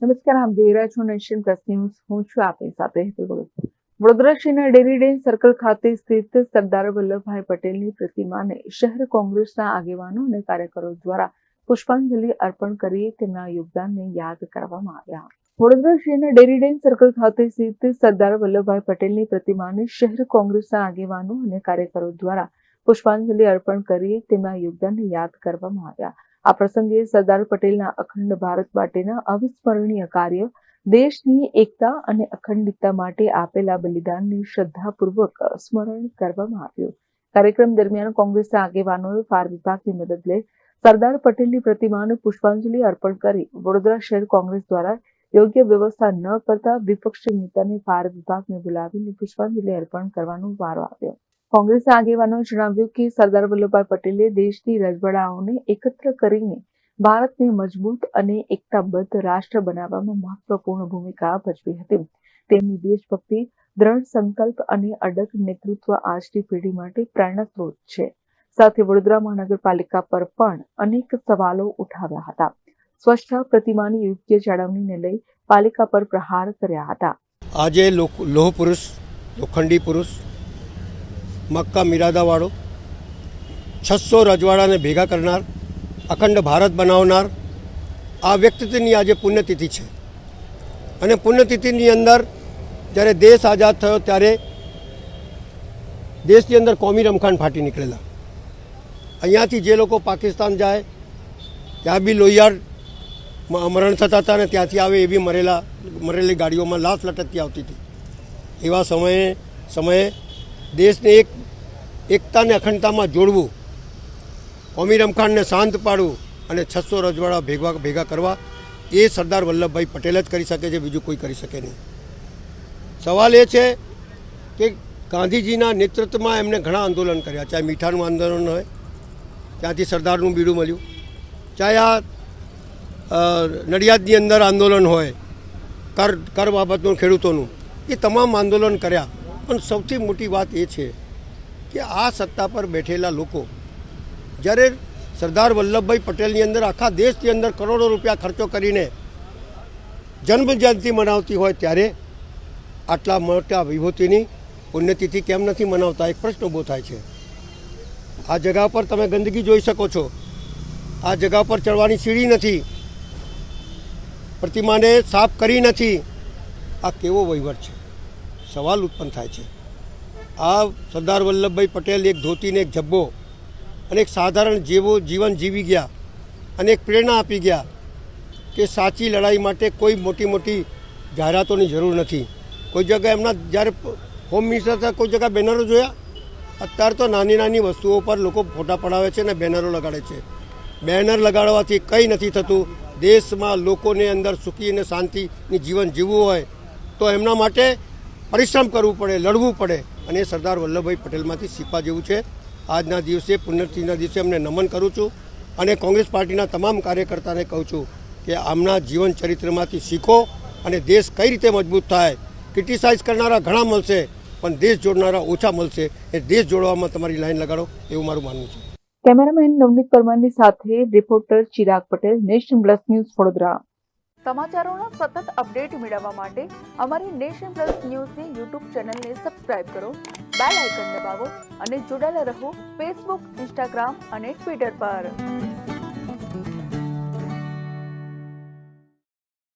નમસ્કાર, આપ જોઈ રહ્યા છો નેશન પ્લસ ન્યૂઝ. હું છું આપની સાથે હેતલ ભગત. વડોદરા શહેરના ડેરી ડેન સર્કલ ખાતે સ્થિત સરદાર વલ્લભભાઈ પટેલની પ્રતિમાને શહેર કોંગ્રેસના આગેવાનો અને કાર્યકરો દ્વારા પુષ્પાંજલિ અર્પણ કરી તેમના યોગદાનને યાદ કરવામાં આવ્યા. વડોદરા શહેરના ડેરી ડેન સર્કલ ખાતે સ્થિત સરદાર વલ્લભભાઈ પટેલની પ્રતિમાને શહેર કોંગ્રેસના આગેવાનો અને કાર્યકરો દ્વારા પુષ્પાંજલિ અર્પણ કરી તેમના યોગદાનને યાદ કરવામાં આવ્યા. આ પ્રસંગે સરદાર પટેલના અખંડ ભારત માટેના અવિસ્મરણીય કાર્ય, દેશની એકતા અને અખંડિતતા માટે આપેલા બલિદાનને શ્રદ્ધાપૂર્વક સ્મરણ કરવામાં આવ્યું. કાર્યક્રમ દરમિયાન કોંગ્રેસના આગેવાનોએ ફાયર વિભાગની મદદ લઈ સરદાર પટેલની પ્રતિમાને પુષ્પાંજલિ અર્પણ કરી વડોદરા શહેર કોંગ્રેસ દ્વારા યોગ્ય વ્યવસ્થા ન કરતા વિપક્ષી નેતાને ફાયર વિભાગને બોલાવીને પુષ્પાંજલિ અર્પણ કરવાનો વારો આવ્યો. કોંગ્રેસના આગેવાનોએ જણાવ્યું કે સરદાર વલ્લભભાઈ પટેલે દેશની રજવાડાઓને એકત્ર કરીને ભારતને મજબૂત અને એકતાબદ્ધ રાષ્ટ્ર બનાવવામાં મહત્વપૂર્ણ ભૂમિકા ભજવી હતી. તેમની દેશભક્તિ, દ્રઢ સંકલ્પ અને અડગ નેતૃત્વ આજની પેઢી માટે પ્રેરણાસ્ત્રોત છે. સાથે વડોદરા મહાનગરપાલિકા પર પણ અનેક સવાલો ઉઠાવ્યા હતા. સ્વચ્છતા પ્રતિમાની યોગ્ય જાળવણીને લઈ પાલિકા પર પ્રહાર કર્યા હતા. આજે લોહ પુરુષ, લોખંડી પુરુષ, મક્કા મિરાદાવાળો, 600 રજવાડાને ભેગા કરનાર, અખંડ ભારત બનાવનાર આ વ્યક્તિત્વની આજે પુણ્યતિથિ છે. અને પુણ્યતિથિની અંદર જ્યારે દેશ આઝાદ થયો ત્યારે દેશની અંદર કોમી રમખાણ ફાટી નીકળેલા. અહીંયાથી જે લોકો પાકિસ્તાન જાય ત્યાં બી લોહિયાળ મરણ થતા હતા અને ત્યાંથી આવે એવી મરેલી ગાડીઓમાં લાશ લટકતી આવતી હતી. એવા સમયે દેશને એકતા અને અખંડતામાં જોડવું, કોમી રમખાણને શાંત પાડવું અને 600 રજવાડા ભેગા કરવા એ સરદાર વલ્લભભાઈ પટેલ જ કરી શકે છે, બીજું કોઈ કરી શકે નહીં. સવાલ એ છે કે ગાંધીજીના નેતૃત્વમાં એમણે ઘણા આંદોલન કર્યા, ચાહે મીઠાનું આંદોલન હોય ત્યાંથી સરદારનું બીડું મળ્યું, ચાહે આ નડિયાદની અંદર આંદોલન હોય કર બાબતનું ખેડૂતોનું, એ તમામ આંદોલન કર્યા. પણ સૌથી મોટી વાત એ છે કે આ સત્તા પર બેઠેલા લોકો જ્યારે સરદાર વલ્લભભાઈ પટેલની અંદર આખા દેશની અંદર કરોડો રૂપિયા ખર્ચો કરીને જન્મજયંતિ મનાવતી હોય ત્યારે આટલા મોટા વિભૂતિની પુણ્યતિથિ કેમ નથી મનાવતા? એક પ્રશ્ન ઊભો થાય છે. આ જગા પર તમે ગંદકી જોઈ શકો છો. આ જગા પર ચડવાની સીડી નથી, પ્રતિમાને સાફ કરી નથી. આ કેવો વહીવટ છે? સવાલ ઉત્પન્ન થાય છે. આ સરદાર વલ્લભભાઈ પટેલ એક ધોતીને એક જબ્બો અને એક સાધારણ જીવન જીવી ગયા અને એક પ્રેરણા આપી ગયા કે સાચી લડાઈ માટે કોઈ મોટી જાહેરાતોની જરૂર નથી. કોઈ જગ્યાએ એમના જ્યારે હોમ મિનિસ્ટર હતા કોઈ જગ્યાએ બેનરો જોયા? અત્યારે તો નાની વસ્તુઓ પર લોકો ફોટા પડાવે છે અને બેનરો લગાડે છે. બેનર લગાડવાથી કંઈ નથી થતું. દેશમાં લોકોને અંદર સુખી અને શાંતિની જીવન જીવવું હોય તો એમના માટે પરિશ્રમ કરવું પડે, લડવું પડે. અને એ સરદાર વલ્લભભાઈ પટેલમાંથી શીખવા જેવું છે. આજના દિવસે, પુણ્યતિથિના દિવસે એમને નમન કરું છું અને કોંગ્રેસ પાર્ટીના તમામ કાર્યકર્તાને કહું છું કે આમના જીવન ચરિત્રમાંથી શીખો અને દેશ કઈ રીતે મજબૂત થાય. ક્રિટિસાઇઝ કરનારા ઘણા મળશે પણ દેશ જોડનારા ઓછા મળશે. એ દેશ જોડવામાં તમારી લાઈન લગાડો એવું મારું માનવું છે. કેમેરામેન નવનીત પરમારની સાથે reporter Chirag Patel, Nation Plus News, Vadodara. સમાચારોના સતત અપડેટ મેળવવા માટે અમારી નેશન પ્લસ ન્યૂઝની યુટ્યુબ ચેનલને સબસ્ક્રાઇબ કરો, બેલ આઇકન દબાવો અને જોડાયેલા રહો ફેસબુક, ઇન્સ્ટાગ્રામ અને ટ્વિટર પર.